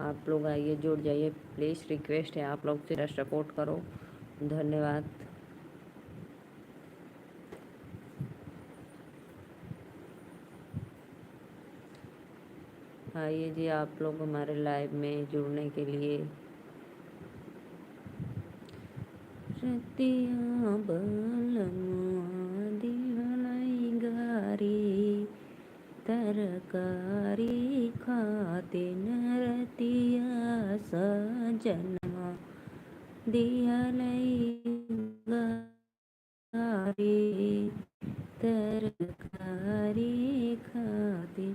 आप लोग आइए, जुड़ जाइए, प्लीज़ रिक्वेस्ट है आप लोग से, सपोर्ट करो। धन्यवाद। आइए जी आप लोग हमारे लाइव में जुड़ने के लिए। रतिया बलमुआ दिहलाई गारी, तरकारी खाते नरतिया सजनमा दिहलाई गारी, तरकारी खाते।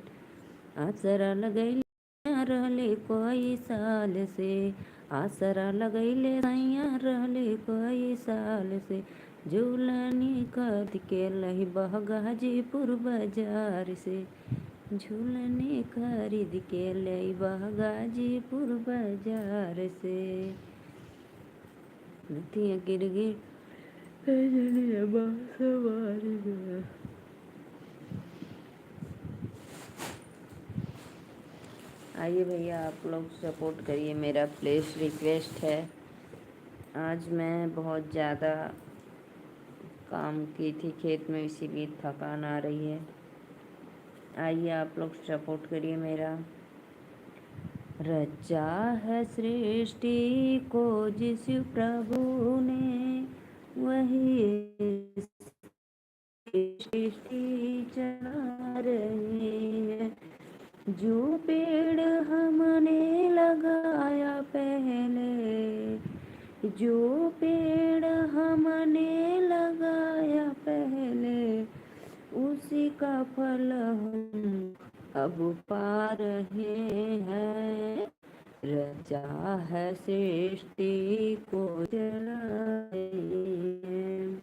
आसरा लगैले रहले कोई साल से, आसरा लगैले सैया रहले कोई साल से, झूलनी कद के लही बह गाजीपुर बाजार से, झूलनी खरीद के लई बह गाजीपुर बाजार से। नथिया गिर गिर सवारी गया। आइए भैया आप लोग सपोर्ट करिए, मेरा प्लीज़ रिक्वेस्ट है। आज मैं बहुत ज़्यादा काम की थी खेत में, इसीलिए थकान आ रही है। आइए आप लोग सपोर्ट करिए मेरा। रचा है सृष्टि को जिस प्रभु ने, वही सृष्टि चला रही है। जो पेड़ हमने लगाया पहले, जो पेड़ हमने लगाया पहले, उसी का फल हम अब पा रहे हैं। रचा है सृष्टि को जलाए हैं।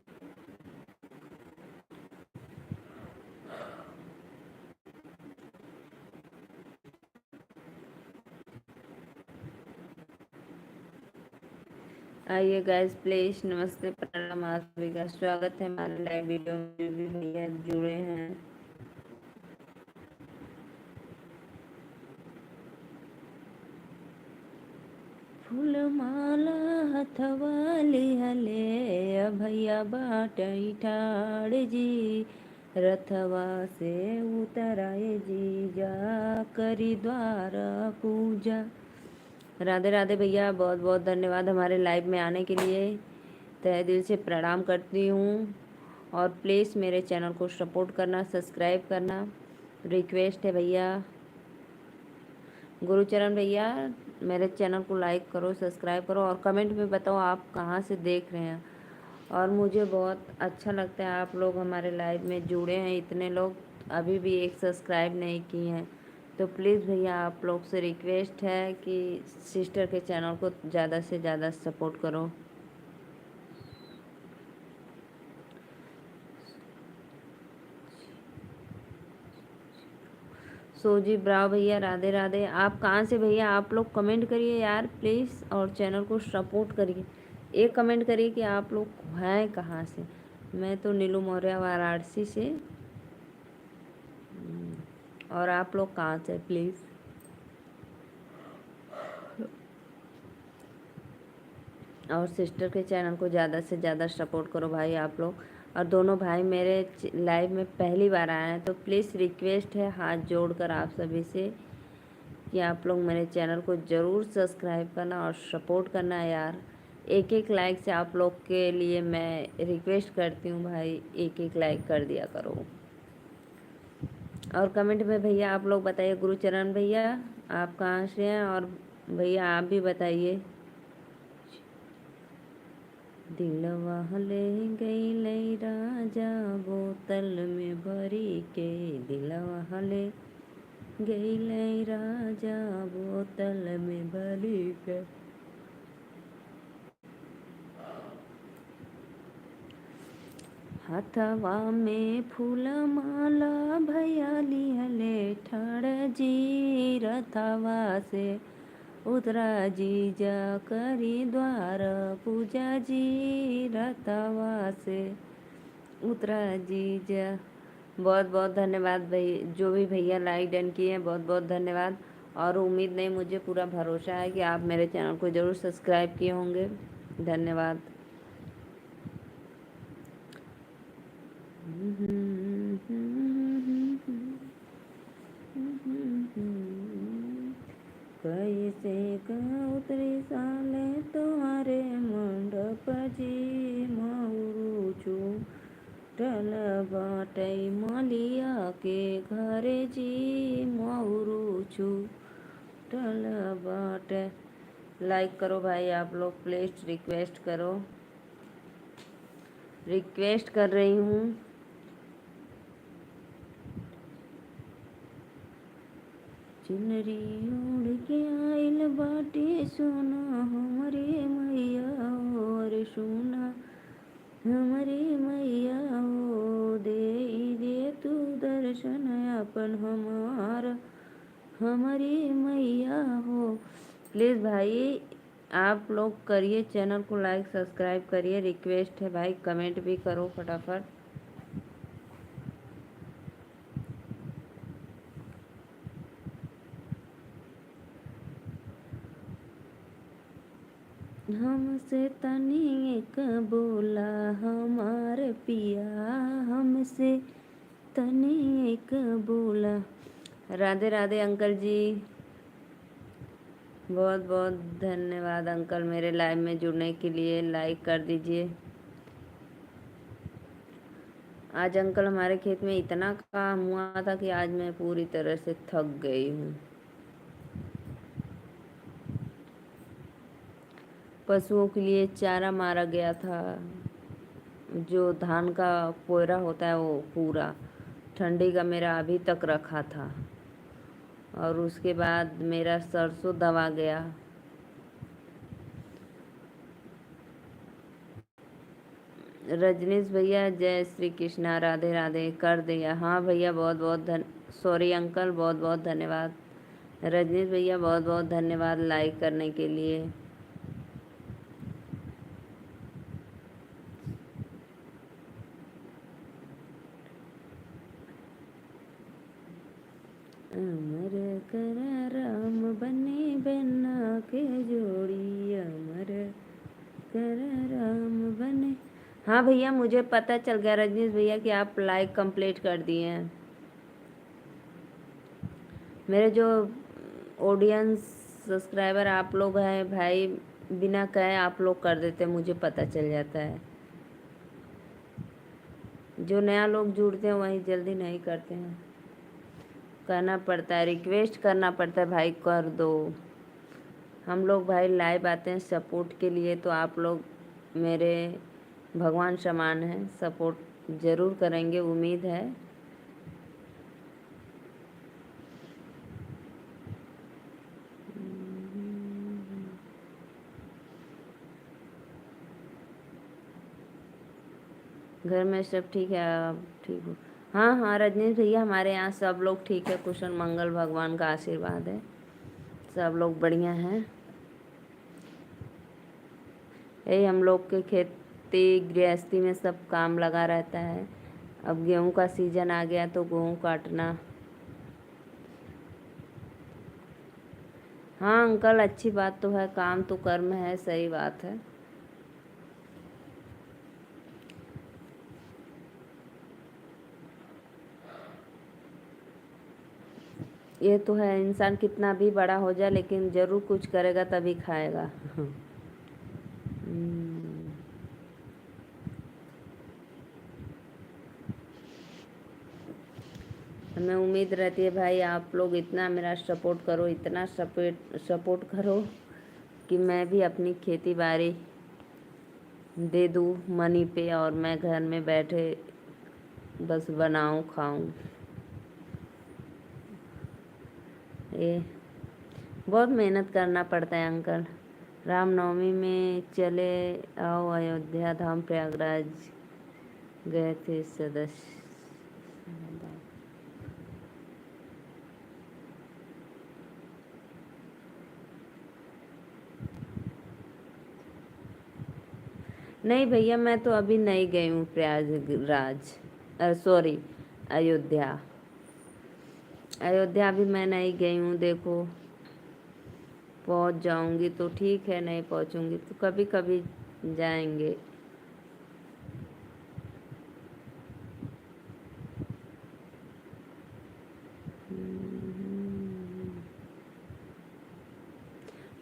आइए गाइस प्लीज, नमस्ते, प्रणाम, आप सभी का स्वागत है हमारे लाइव वीडियो में। जो भी भैया जुड़े हैं, फूल माला हथवाली हले भैया बाटई ठाड़ जी, रथवा से उतराए जी जा करी द्वार पूजा। राधे राधे भैया, बहुत बहुत धन्यवाद हमारे लाइव में आने के लिए। तहे दिल से प्रणाम करती हूँ। और प्लीज़ मेरे चैनल को सपोर्ट करना, सब्सक्राइब करना रिक्वेस्ट है भैया। गुरुचरण भैया, मेरे चैनल को लाइक करो, सब्सक्राइब करो और कमेंट में बताओ आप कहाँ से देख रहे हैं। और मुझे बहुत अच्छा लगता है आप लोग हमारे लाइव में जुड़े हैं, इतने लोग अभी भी एक सब्सक्राइब नहीं किए हैं। तो प्लीज़ भैया आप लोग से रिक्वेस्ट है कि सिस्टर के चैनल को ज़्यादा से ज़्यादा सपोर्ट करो। सोजी ब्राव भैया, राधे राधे। आप कहाँ से भैया, आप लोग कमेंट करिए यार प्लीज़, और चैनल को सपोर्ट करिए। एक कमेंट करिए कि आप लोग हैं कहाँ से। मैं तो नीलू मौर्य वाराणसी से। और आप लोग कहाँ से प्लीज़। और सिस्टर के चैनल को ज़्यादा से ज़्यादा सपोर्ट करो भाई आप लोग। और दोनों भाई मेरे लाइव में पहली बार आए हैं, तो प्लीज़ रिक्वेस्ट है हाथ जोड़कर आप सभी से कि आप लोग मेरे चैनल को ज़रूर सब्सक्राइब करना और सपोर्ट करना यार। एक एक लाइक से आप लोग के लिए मैं रिक्वेस्ट करती हूँ भाई, एक एक लाइक कर दिया करो। और कमेंट में भैया आप लोग बताइए, गुरुचरण भैया आप कहाँ से हैं, और भैया आप भी बताइए। दिलवा ले गई लई राजा बोतल में भरी के, दिलवा ले गई लई राजा बोतल में भरी के। हथवा में फूल माला भैया लिहले ठाड़ जी, रथवा से उतरा जी जा करी द्वार पूजा जी, रथवा से उतरा जी जा। बहुत बहुत धन्यवाद भाई, जो भी भैया लाइक डन किए हैं बहुत बहुत धन्यवाद। और उम्मीद नहीं, मुझे पूरा भरोसा है कि आप मेरे चैनल को ज़रूर सब्सक्राइब किए होंगे। धन्यवाद। कैसे उतरी साले तुम्हारे मंडप जी मऊरुचू टल बाटै मलिया के घरे जी मऊरुचू टल बाटे। लाइक करो भाई आप लोग, प्लीज रिक्वेस्ट करो, रिक्वेस्ट कर रही हूँ। चुनरी उड़ के आइल बाटे सोना हमरे मैया और सोना हमरे मैया हो, दे तू दर्शन अपन हमारा हमारी मैया हो। प्लीज़ भाई आप लोग करिए, चैनल को लाइक सब्सक्राइब करिए, रिक्वेस्ट है भाई, कमेंट भी करो फटाफट। हमसे तनी एक बोला हमार पिया, हमसे तनी एक बोला। राधे राधे अंकल जी, बहुत बहुत धन्यवाद अंकल मेरे लाइव में जुड़ने के लिए। लाइक कर दीजिए। आज अंकल हमारे खेत में इतना काम हुआ था कि आज मैं पूरी तरह से थक गई हूँ। पशुओं के लिए चारा मारा गया था, जो धान का पोयरा होता है वो पूरा ठंडी का मेरा अभी तक रखा था, और उसके बाद मेरा सरसों दबा गया। रजनीश भैया जय श्री कृष्णा, राधे राधे कर दिया। हाँ भैया बहुत बहुत सॉरी अंकल, बहुत बहुत धन्यवाद। रजनीश भैया बहुत बहुत धन्यवाद लाइक करने के लिए। अमर कर राम बने बना के जोड़ी, अमर कर राम बने। हाँ भैया मुझे पता चल गया रजनीश भैया कि आप लाइक कंप्लीट कर दिए हैं। मेरे जो ऑडियंस सब्सक्राइबर आप लोग हैं भाई, बिना कहे आप लोग कर देते, मुझे पता चल जाता है। जो नया लोग जुड़ते हैं वही जल्दी नहीं करते हैं, करना पड़ता है, रिक्वेस्ट करना पड़ता है भाई कर दो। हम लोग भाई लाइव आते हैं सपोर्ट के लिए, तो आप लोग मेरे भगवान समान हैं, सपोर्ट ज़रूर करेंगे उम्मीद है। घर में सब ठीक है, आप ठीक हो? हाँ हाँ रजनीश भैया हमारे यहाँ सब लोग ठीक है, कुशल मंगल, भगवान का आशीर्वाद है, सब लोग बढ़िया हैं। यही हम लोग के खेती गृहस्थी में सब काम लगा रहता है। अब गेहूं का सीजन आ गया तो गेहूं काटना। हाँ अंकल अच्छी बात तो है, काम तो कर्म है, सही बात है। ये तो है, इंसान कितना भी बड़ा हो जाए लेकिन ज़रूर कुछ करेगा तभी खाएगा। हमें उम्मीद रहती है भाई आप लोग इतना मेरा सपोर्ट करो, इतना सपोर्ट करो कि मैं भी अपनी खेती बाड़ी दे दूँ मनी पे, और मैं घर में बैठे बस बनाऊँ खाऊँ। ये बहुत मेहनत करना पड़ता है अंकल। रामनवमी में चले आओ अयोध्या धाम, प्रयागराज गए थे सदस्य। नहीं भैया मैं तो अभी नहीं गई हूँ प्रयागराज, सॉरी अयोध्या। अयोध्या भी मैं नहीं गई हूँ। देखो पहुंच जाऊंगी तो ठीक है, नहीं पहुंचूंगी तो कभी कभी जाएंगे।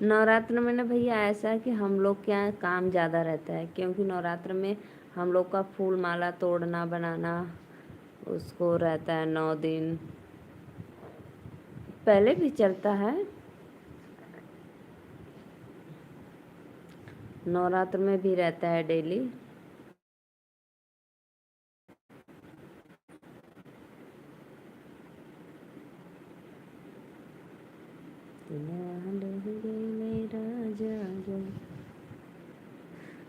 नवरात्र में ना भैया ऐसा है कि हम लोग के यहाँ काम ज़्यादा रहता है, क्योंकि नवरात्र में हम लोग का फूल माला तोड़ना बनाना उसको रहता है 9 दिन। पहले भी चलता है, नवरात्र में भी रहता है डेली।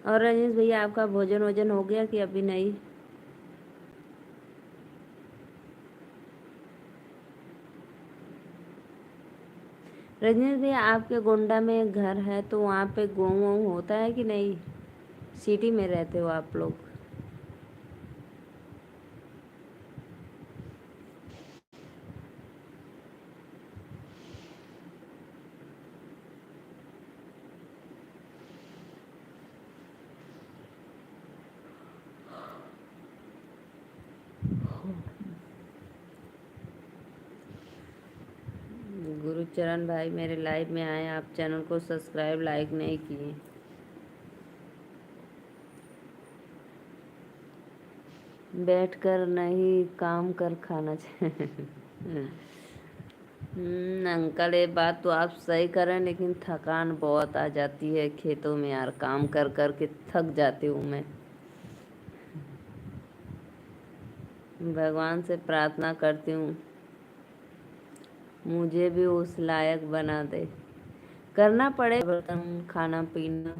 और रजनीश भैया आपका भोजन वोजन हो गया कि अभी नहीं? रजनीश भैया आपके गोंडा में घर है तो वहाँ पे गेहूँ वूँ होता है कि नहीं? सिटी में रहते हो आप लोग? गुरुचरण भाई मेरे लाइव में आए, आप चैनल को सब्सक्राइब लाइक नहीं किए। बैठकर नहीं काम कर खाना चाहिए। अंकल ये बात तो आप सही करें, लेकिन थकान बहुत आ जाती है खेतों में यार, काम कर कर के थक जाती हूँ मैं। भगवान से प्रार्थना करती हूँ मुझे भी उस लायक बना दे। करना पड़े बर्तन खाना पीना,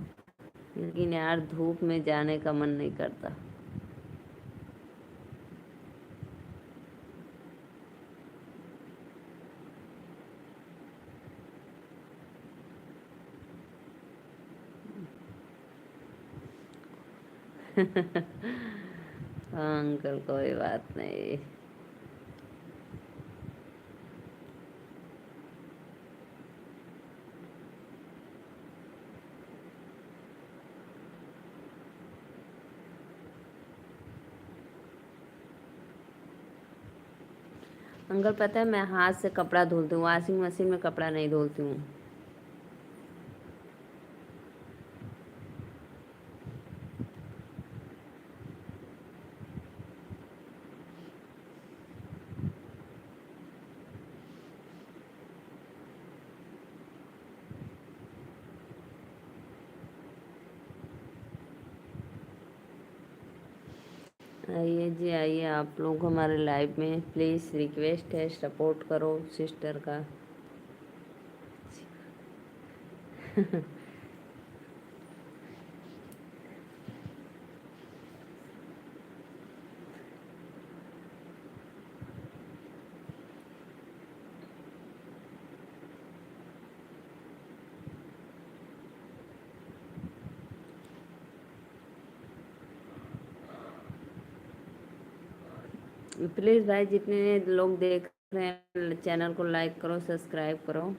लेकिन यार धूप में जाने का मन नहीं करता। हाँ अंकल कोई बात नहीं। अंकल पता है मैं हाथ से कपड़ा धुलती हूँ, वॉशिंग मशीन में कपड़ा नहीं धुलती हूँ। आइए जी आइए, आप लोग हमारे लाइव में, प्लीज़ रिक्वेस्ट है सपोर्ट करो सिस्टर का। प्लीज़ भाई जितने लोग देख रहे हैं चैनल को लाइक करो सब्सक्राइब करो।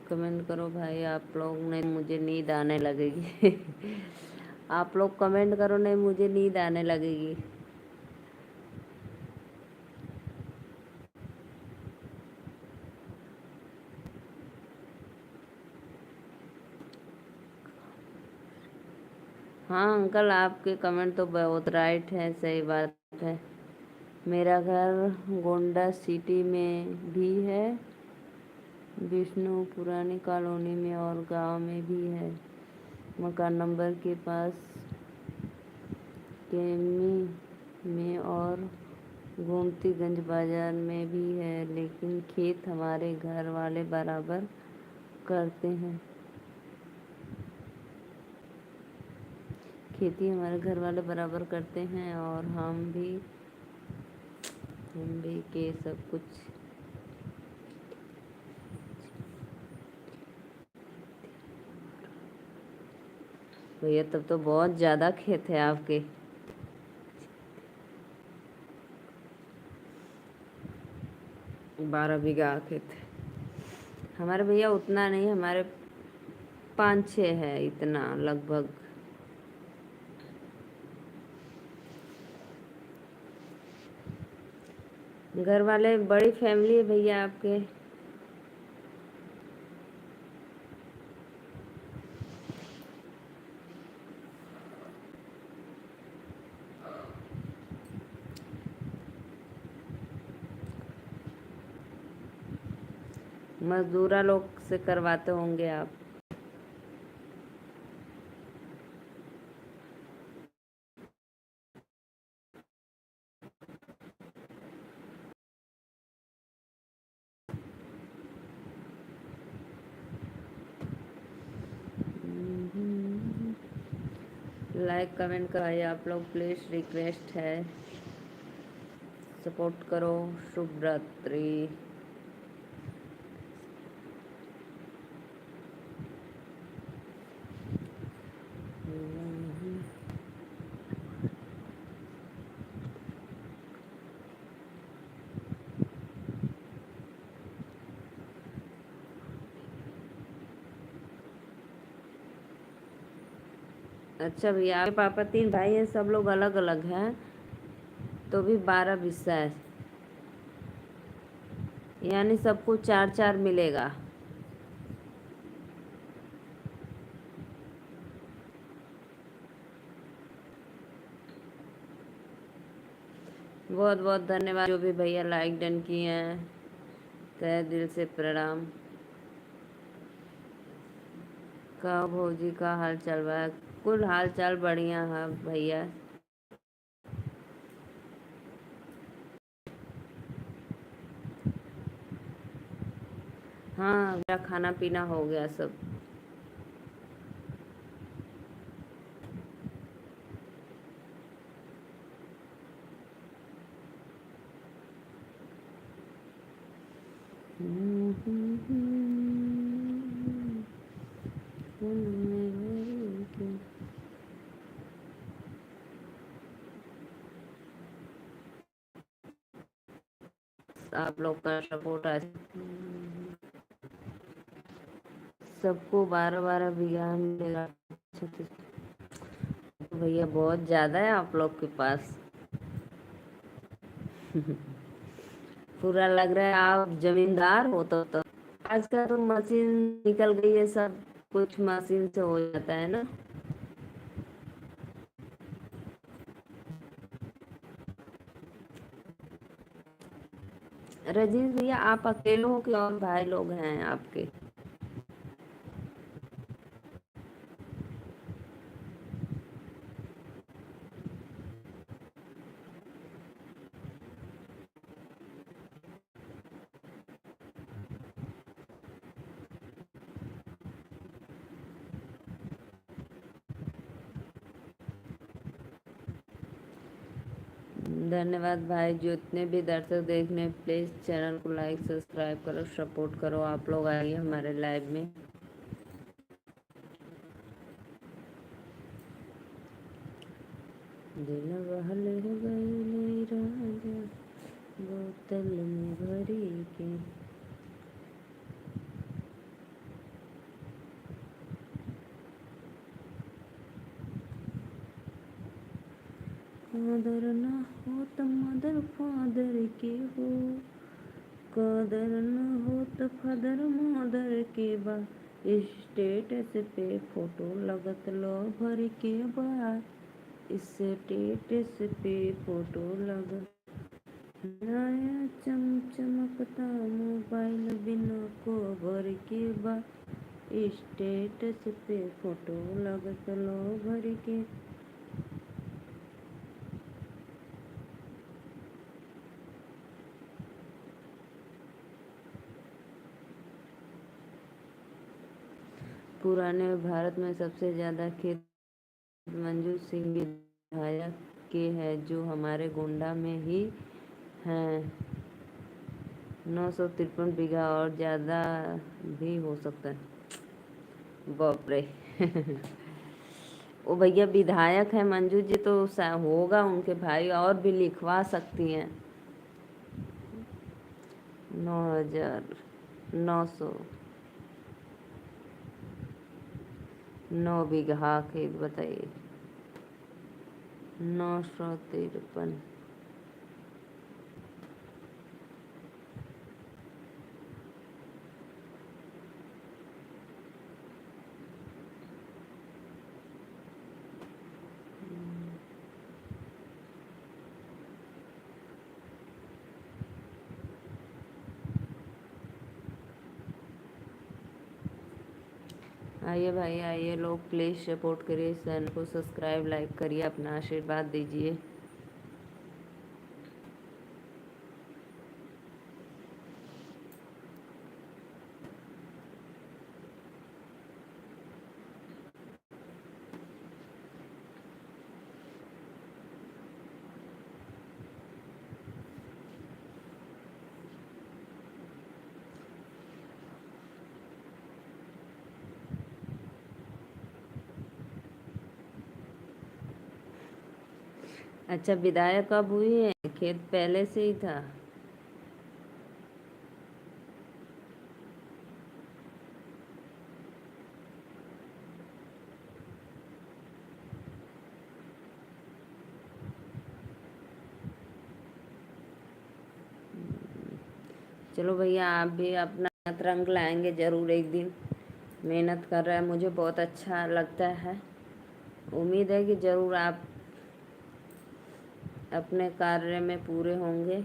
कमेंट करो भाई आप लोग, नहीं मुझे नींद आने लगेगी। आप लोग कमेंट करो, नहीं मुझे नींद आने लगेगी। हाँ अंकल आपके कमेंट तो बहुत राइट है, सही बात है। मेरा घर गोंडा सिटी में भी है, विष्णु पुरानी कॉलोनी में और गांव में भी है। मकान नंबर के पास केमी में और गोमतीगंज बाजार में भी है, लेकिन खेत हमारे घर वाले बराबर करते हैं। खेती हमारे घर वाले बराबर करते हैं और हम भी के सब कुछ। भैया तब तो बहुत ज़्यादा खेत है आपके। 12 बीघा खेत है। हमारे भैया उतना नहीं, हमारे 5-6 है, इतना लगभग। घर वाले बड़ी फैमिली है भैया आपके। मजदूरा लोग से करवाते होंगे आप। लाइक कमेंट कराइए आप लोग प्लीज़, रिक्वेस्ट है, सपोर्ट करो। शुभ रात्रि। अच्छा भैया, आपके पापा 3 भाई हैं, सब लोग अलग अलग हैं, तो भी 12 हिस्सा है, यानी सबको 4-4 मिलेगा। बहुत बहुत धन्यवाद जो भी भैया लाइक डन किए हैं, तहे दिल से प्रणाम। का भौजी का हाल चाल बा? कुल हाल चाल बढ़िया है भैया। हाँ, मेरा खाना पीना हो गया सब। आप लोग का सपोर्ट आज सबको 12-12 बीघा मिलेगा। भैया बहुत ज्यादा है आप लोग के पास। पूरा लग रहा है आप जमींदार हो तो। आज का तो मशीन निकल गई है, सब कुछ मशीन से हो जाता है ना। रजीश भैया आप अकेले हो कि और भाई लोग हैं आपके? धन्यवाद भाई, जितने भी दर्शक देखने, प्लीज़ चैनल को लाइक सब्सक्राइब करो, सपोर्ट करो। आप लोग आइए हमारे लाइव में। दिल बहल गई राजा बोतल में भरी के। कदर ना हो तो मदर फादर के हो, कदर न हो तो फादर मदर के बा। स्टेटस पे फोटो लगत लो भर के बा, स्टेटस पे फोटो लगत। नया चमचमकता मोबाइल बिना कोबर के बा, स्टेटस पे फोटो लगत लो भर के। पुराने भारत में सबसे ज़्यादा खेत मंजू सिंह विधायक के हैं, जो हमारे गोंडा में ही हैं। 953 बीघा और ज़्यादा भी हो सकता है। बाप रे। वो भैया विधायक है मंजू जी, तो होगा उनके भाई, और भी लिखवा सकती हैं। 9,900 9 बीघा खेत बताइए। 953। आइए भाई आइए, लोग प्लीज़ सपोर्ट करिए, चैनल को सब्सक्राइब लाइक करिए, अपना आशीर्वाद दीजिए। अच्छा, विधायक कब हुई है? खेत पहले से ही था। चलो भैया, आप भी अपना रंग लाएंगे ज़रूर एक दिन। मेहनत कर रहे हैं, मुझे बहुत अच्छा लगता है। उम्मीद है कि ज़रूर आप अपने कार्य में पूरे होंगे।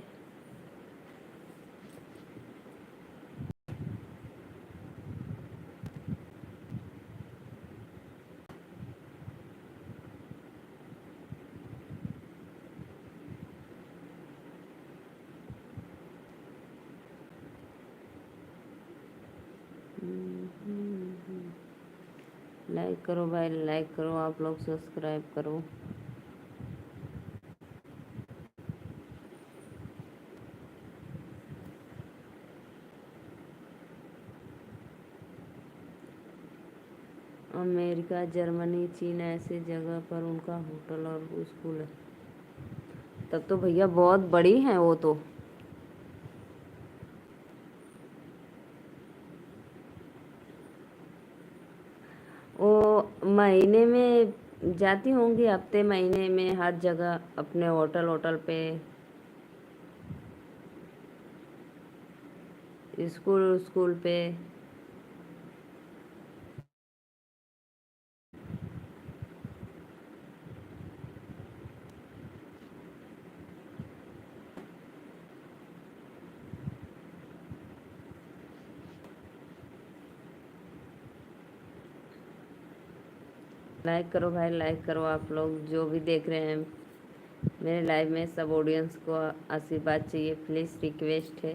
लाइक करो भाई, लाइक करो, आप लोग सब्सक्राइब करो। अमेरिका, जर्मनी, चीन ऐसे जगह पर उनका होटल और स्कूल है। तब तो भैया बहुत बड़ी हैं वो तो। वो महीने में जाती होंगी, हफ्ते महीने में हर जगह अपने होटल होटल पे, स्कूल स्कूल पे। लाइक करो भाई, लाइक करो, आप लोग जो भी देख रहे हैं मेरे लाइव में, सब ऑडियंस को आशीर्वाद चाहिए, प्लीज़ रिक्वेस्ट है।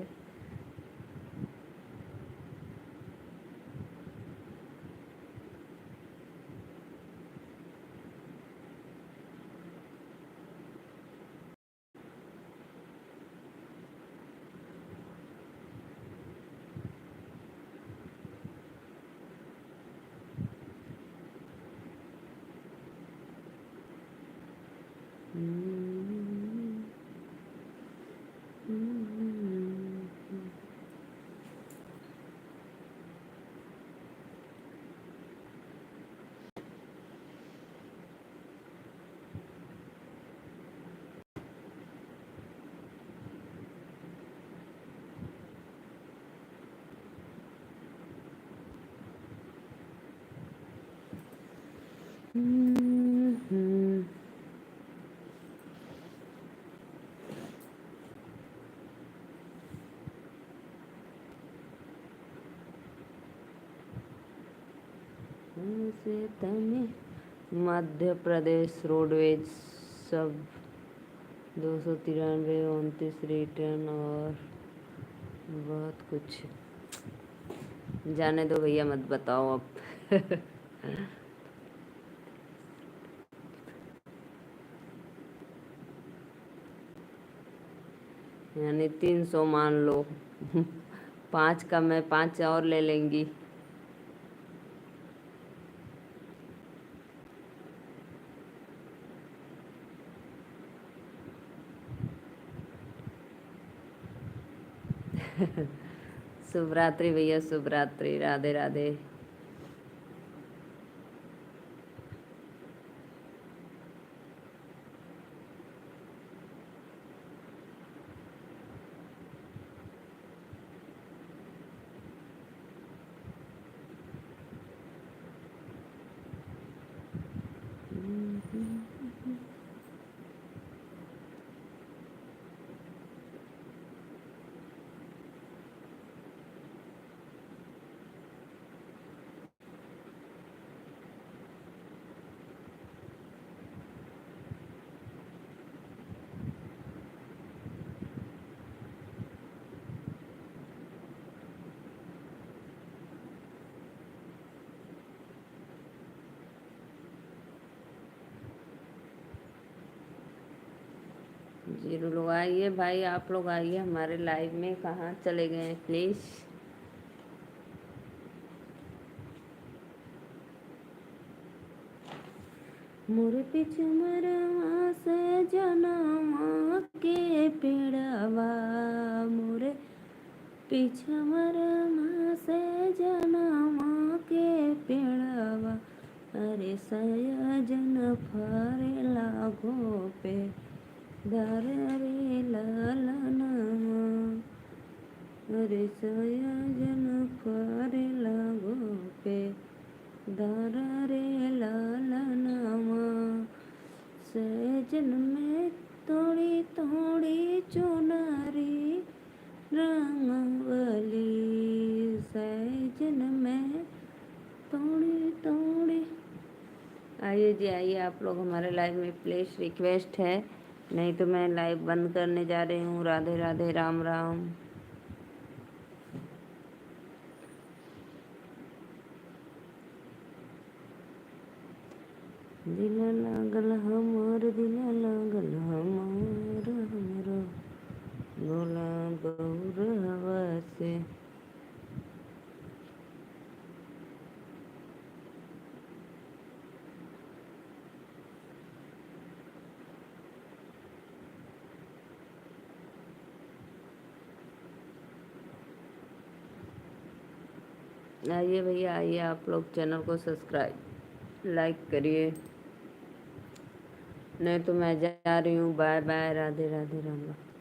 मध्य प्रदेश रोडवेज सब 293, 29 रिटर्न और बहुत कुछ। जाने दो भैया, मत बताओ अब। यानी 300 मान लो। 5 का मैं 5 और ले लेंगी। शुभ रात्रि भैया, शुभ रात्रि, राधे राधे। जीरो लोग आइए भाई, आप लोग आइए हमारे लाइव में। कहाँ चले गए प्लीज। मोरे पीछे मरवा से जनमा के पेड़वा, मोरे पीछे मरवा से जनमा के पेड़वा, अरे सयजन फरे लागो पे दर रे ललना, अरे सयजन फरे लागो पे दर रे ललनामा, सजन में थोड़ी थोड़ी चुनरी रंगवली, सजन में थोड़ी थोड़ी। आइए जी आइए, आप लोग हमारे लाइव में प्लीज, रिक्वेस्ट है, नहीं तो मैं लाइव बंद करने जा रही हूँ। राधे राधे, राम राम। दिल लागल हमार, दिल लागल हमार, हमरो भोला गौरवा से। आइए भैया आइए, आप लोग चैनल को सब्सक्राइब लाइक करिए, नहीं तो मैं जा रही हूँ। Bye bye, Radhe Radhe, Ram Ram.